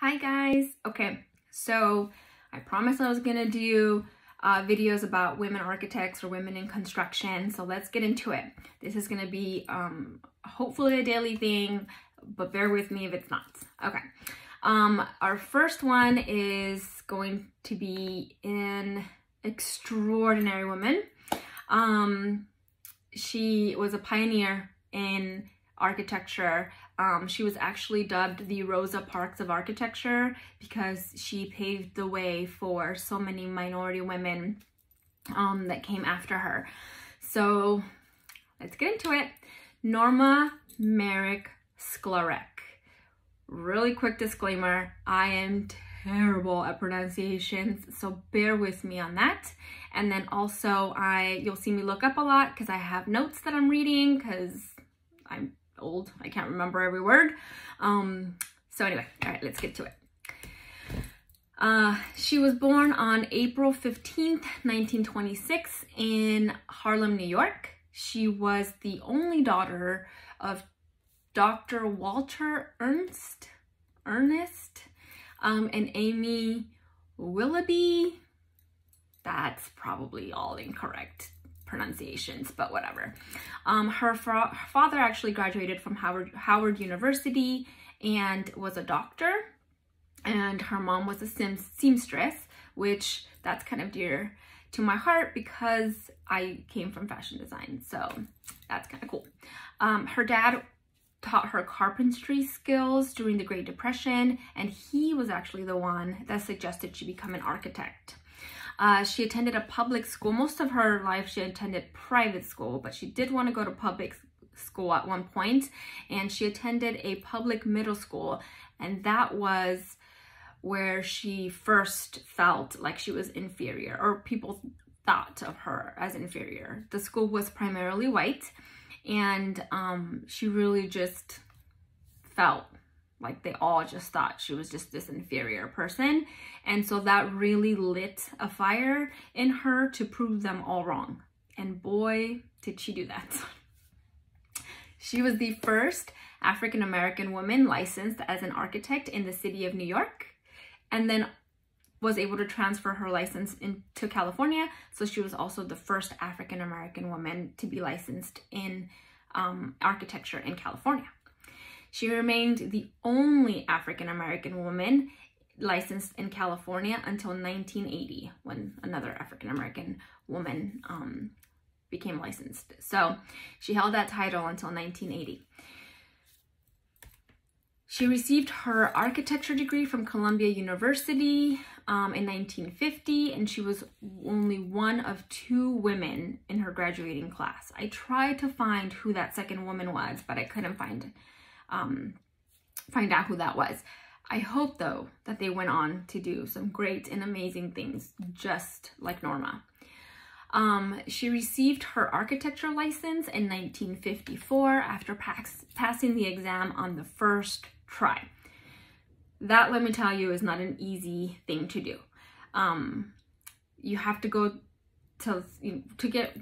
Hi guys. Okay, so I promised I was gonna do videos about women architects or women in construction, so let's get into it. This is gonna be hopefully a daily thing, but bear with me if it's not. Okay, our first one is going to be an extraordinary woman. She was a pioneer in architecture. She was actually dubbed the Rosa Parks of architecture because she paved the way for so many minority women that came after her. So let's get into it. Norma Sklarek. Really quick disclaimer, I am terrible at pronunciations, so bear with me on that. And then also you'll see me look up a lot because I have notes that I'm reading because I'm old. I can't remember every word. So anyway, all right, let's get to it. She was born on April 15th, 1926 in Harlem, New York. She was the only daughter of Dr. Walter Ernest, and Amy Willoughby. That's probably all incorrect pronunciations, but whatever. Her father actually graduated from Howard University and was a doctor, and her mom was a seamstress, which that's kind of dear to my heart because I came from fashion design, so that's kind of cool. Her dad taught her carpentry skills during the Great Depression, and he was actually the one that suggested she become an architect. She attended a public school. Most of her life she attended private school, but she did want to go to public school at one point, and she attended a public middle school, and that was where she first felt like she was inferior, or people thought of her as inferior. The school was primarily white, and she really just felt like they all just thought she was just this inferior person. And so that really lit a fire in her to prove them all wrong. And boy, did she do that. She was the first African-American woman licensed as an architect in the city of New York, and then was able to transfer her license into California. So she was also the first African-American woman to be licensed in architecture in California. She remained the only African-American woman licensed in California until 1980, when another African-American woman became licensed. So she held that title until 1980. She received her architecture degree from Columbia University in 1950, and she was only one of 2 women in her graduating class. I tried to find who that second woman was, but I couldn't find out who that was. I hope though that they went on to do some great and amazing things, just like Norma. She received her architecture license in 1954 after passing the exam on the first try. That, let me tell you, is not an easy thing to do. You have to go to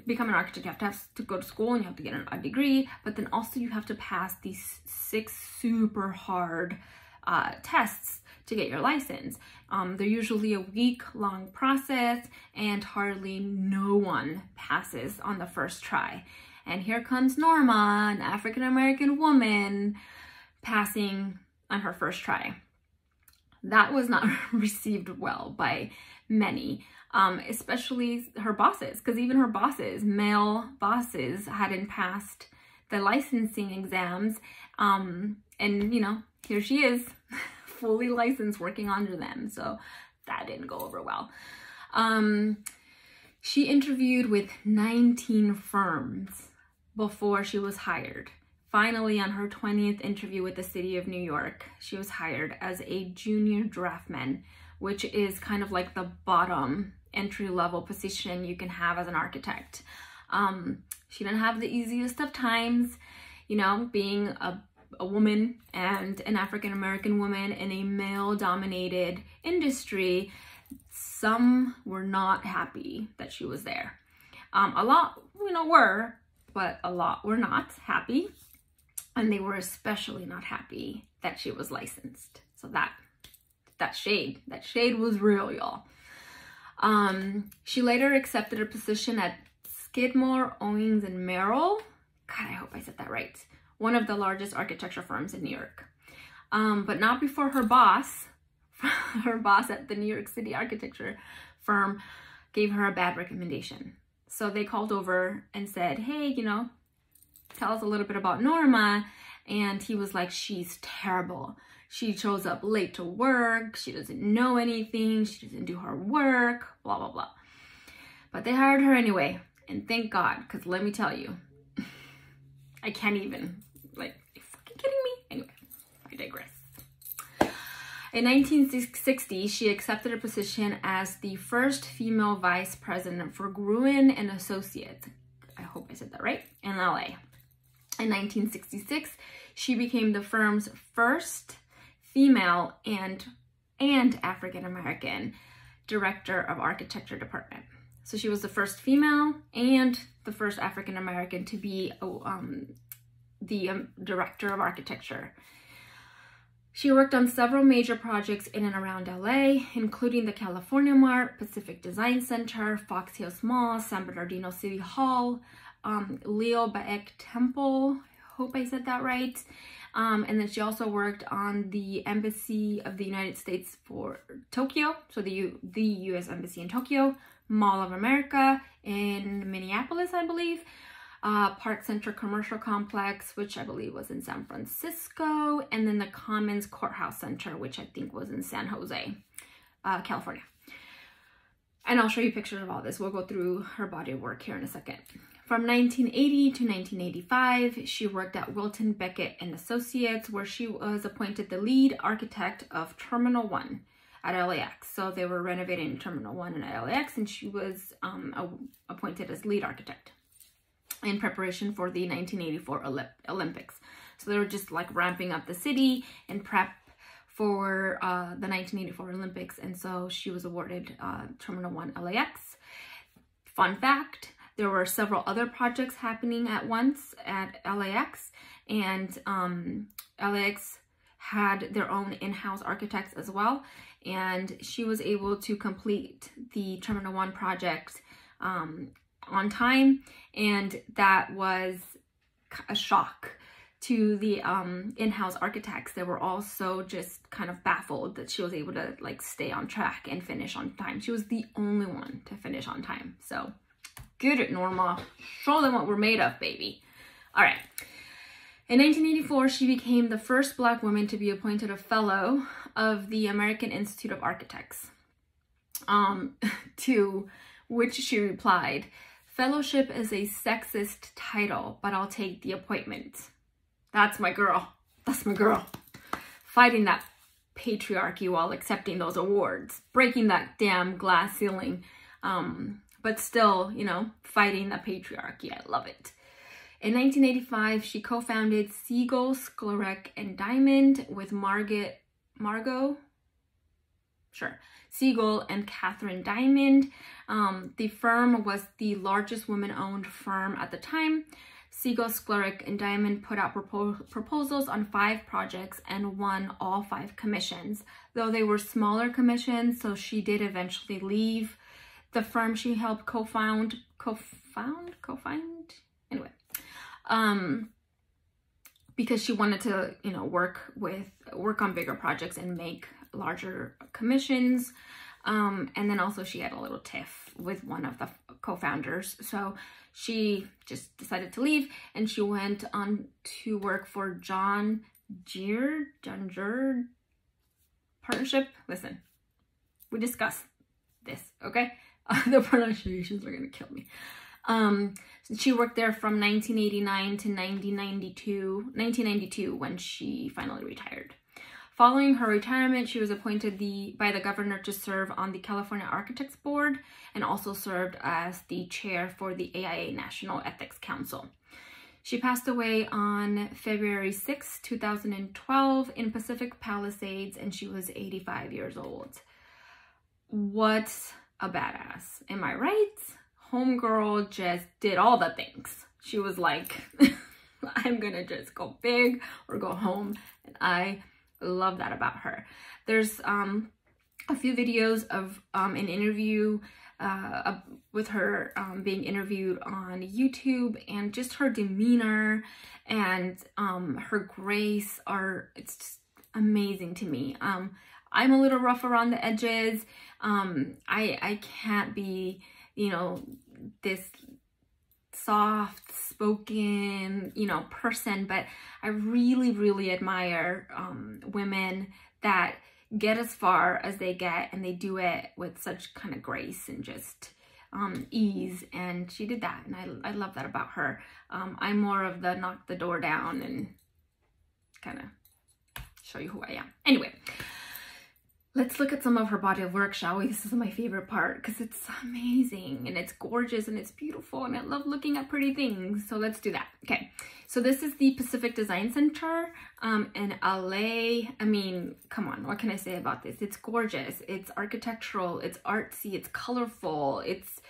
become an architect, you have to go to school and you have to get a degree, but then also you have to pass these 6 super hard tests to get your license. They're usually a week-long process, and hardly no one passes on the first try. And here comes Norma, an African-American woman, passing on her first try. That was not received well by many. Especially her bosses, because even her bosses, male bosses, hadn't passed the licensing exams. And you know, here she is, fully licensed, working under them. So that didn't go over well. She interviewed with 19 firms before she was hired. Finally, on her 20th interview with the city of New York, she was hired as a junior draftman, which is kind of like the bottom entry-level position you can have as an architect. She didn't have the easiest of times, you know, being a woman and an African-American woman in a male-dominated industry. Some were not happy that she was there. A lot, you know, were, but a lot were not happy. And they were especially not happy that she was licensed. So that that shade was real, y'all. She later accepted a position at Skidmore, Owings and Merrill. God, I hope I said that right. One of the largest architecture firms in New York. But not before her boss at the New York City architecture firm gave her a bad recommendation. So they called over and said, hey, you know, tell us a little bit about Norma. And he was like, she's terrible. She shows up late to work. She doesn't know anything. She doesn't do her work, blah, blah, blah. But they hired her anyway. And thank God, because let me tell you, I can't even, like, are you fucking kidding me? Anyway, I digress. In 1960, she accepted a position as the first female vice president for Gruen and Associates. I hope I said that right, in LA. In 1966, she became the firm's first female and African-American director of architecture department. So she was the first female and the first African-American to be the director of architecture. She worked on several major projects in and around LA, including the California Mart, Pacific Design Center, Fox Hills Mall, San Bernardino City Hall, Leo Baek Temple, hope I said that right. And then she also worked on the Embassy of the United States for Tokyo, so the U.S. Embassy in Tokyo, Mall of America in Minneapolis, I believe, Park Center Commercial Complex, which I believe was in San Francisco, and then the Commons Courthouse Center, which I think was in San Jose, California. And I'll show you pictures of all this. We'll go through her body of work here in a second. From 1980 to 1985, she worked at Wilton Beckett and Associates, where she was appointed the lead architect of Terminal 1 at LAX. So they were renovating Terminal 1 at LAX, and she was appointed as lead architect in preparation for the 1984 Olympics. So they were just like ramping up the city in prep for the 1984 Olympics, and so she was awarded Terminal 1 LAX. Fun fact, there were several other projects happening at once at LAX, and LAX had their own in-house architects as well, and she was able to complete the Terminal 1 project on time, and that was a shock to the in-house architects. They were also just kind of baffled that she was able to like stay on track and finish on time. She was the only one to finish on time. So good at Norma. Show them what we're made of, baby. All right. In 1984, she became the first Black woman to be appointed a fellow of the American Institute of Architects. To which she replied, "Fellowship is a sexist title, but I'll take the appointment." That's my girl. That's my girl. Fighting that patriarchy while accepting those awards. Breaking that damn glass ceiling. But still, you know, fighting the patriarchy. I love it. In 1985, she co-founded Siegel, Sklarek, and Diamond with Siegel and Catherine Diamond. The firm was the largest woman-owned firm at the time. Siegel, Sklarek, and Diamond put out proposals on 5 projects and won all 5 commissions. Though they were smaller commissions, so she did eventually leave the firm she helped co-found, anyway, because she wanted to, you know, work on bigger projects and make larger commissions. And then also she had a little tiff with one of the co-founders, so she just decided to leave, and she went on to work for John Gere Partnership. Listen, we discussed this, okay? The pronunciations are gonna kill me. She worked there from 1989 to 1992 when she finally retired. Following her retirement, she was appointed by the governor to serve on the California Architects Board, and also served as the chair for the AIA National Ethics Council. She passed away on February 6, 2012 in Pacific Palisades, and she was 85 years old. What a badass, am I right? Homegirl just did all the things. She was like, I'm gonna just go big or go home, and I love that about her. There's a few videos of an interview with her being interviewed on YouTube, and just her demeanor and her grace it's just amazing to me. I'm a little rough around the edges. I can't be, you know, this soft spoken, you know, person, but I really admire women that get as far as they get, and they do it with such kind of grace and just ease, and she did that, and I love that about her. I'm more of the knock the door down and kind of show you who I am. Anyway, let's look at some of her body of work, shall we? This is my favorite part because it's amazing and it's gorgeous and it's beautiful, and I love looking at pretty things. So let's do that. Okay, so this is the Pacific Design Center in LA. I mean, come on, what can I say about this? It's gorgeous, it's architectural, it's artsy, it's colorful, it's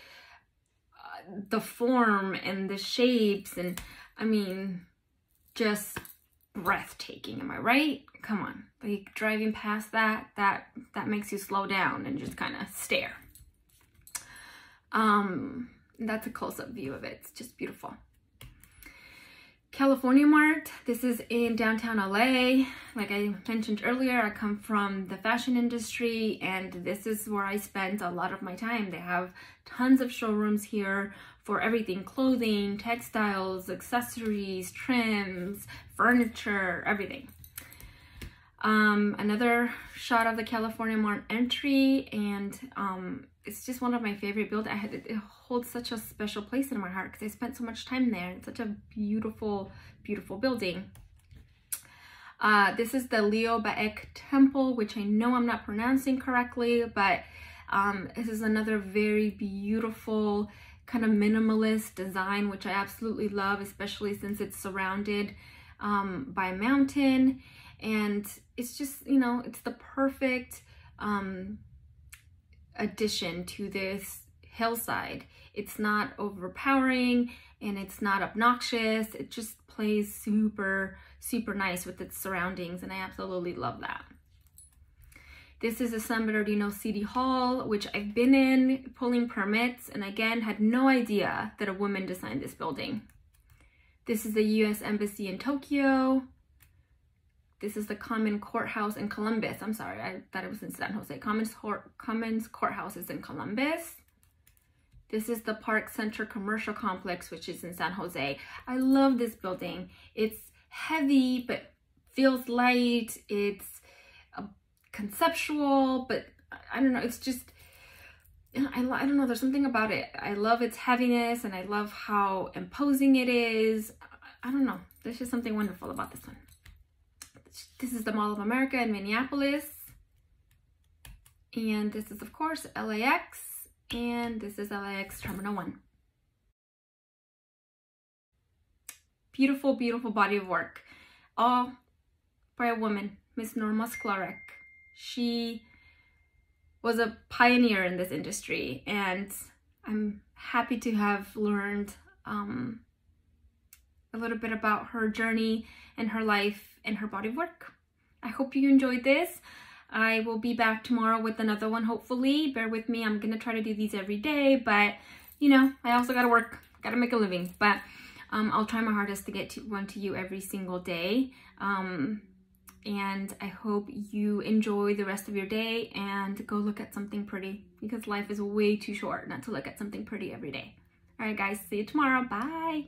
the form and the shapes, and I mean, just breathtaking. Am I right? Come on, like driving past that makes you slow down and just kind of stare. That's a close-up view of it. It's just beautiful. California Mart, this is in downtown LA. Like I mentioned earlier, I come from the fashion industry, and this is where I spent a lot of my time. They have tons of showrooms here for everything: clothing, textiles, accessories, trims, furniture, everything. Another shot of the California Mart entry, and it's just one of my favorite buildings. It holds such a special place in my heart because I spent so much time there. It's such a beautiful building. This is the Leo Baek Temple, which I know I'm not pronouncing correctly, but this is another very beautiful kind of minimalist design, which I absolutely love, especially since it's surrounded by a mountain. And it's just, you know, it's the perfect addition to this hillside. It's not overpowering and it's not obnoxious. It just plays super nice with its surroundings, and I absolutely love that. This is the San Bernardino City Hall, which I've been in pulling permits, and again had no idea that a woman designed this building. This is the U.S. Embassy in Tokyo. This is the Common Courthouse in Columbus. I'm sorry, I thought it was in San Jose. Commons Courthouse is in Columbus. This is the Park Center Commercial Complex, which is in San Jose. I love this building. It's heavy, but feels light. It's conceptual, but I don't know. It's just, I don't know. There's something about it. I love its heaviness, and I love how imposing it is. I don't know. There's just something wonderful about this one. This is the Mall of America in Minneapolis. And this is, of course, LAX. And this is LAX Terminal 1. Beautiful body of work. All by a woman, Miss Norma Sklarek. She was a pioneer in this industry, and I'm happy to have learned a little bit about her journey and her life and her body of work. I hope you enjoyed this. I will be back tomorrow with another one, hopefully. Bear with me. I'm gonna try to do these every day, but you know, I also gotta work, gotta make a living. But I'll try my hardest to get one to you every single day. And I hope you enjoy the rest of your day and go look at something pretty, because life is way too short not to look at something pretty every day. All right, guys, see you tomorrow. Bye.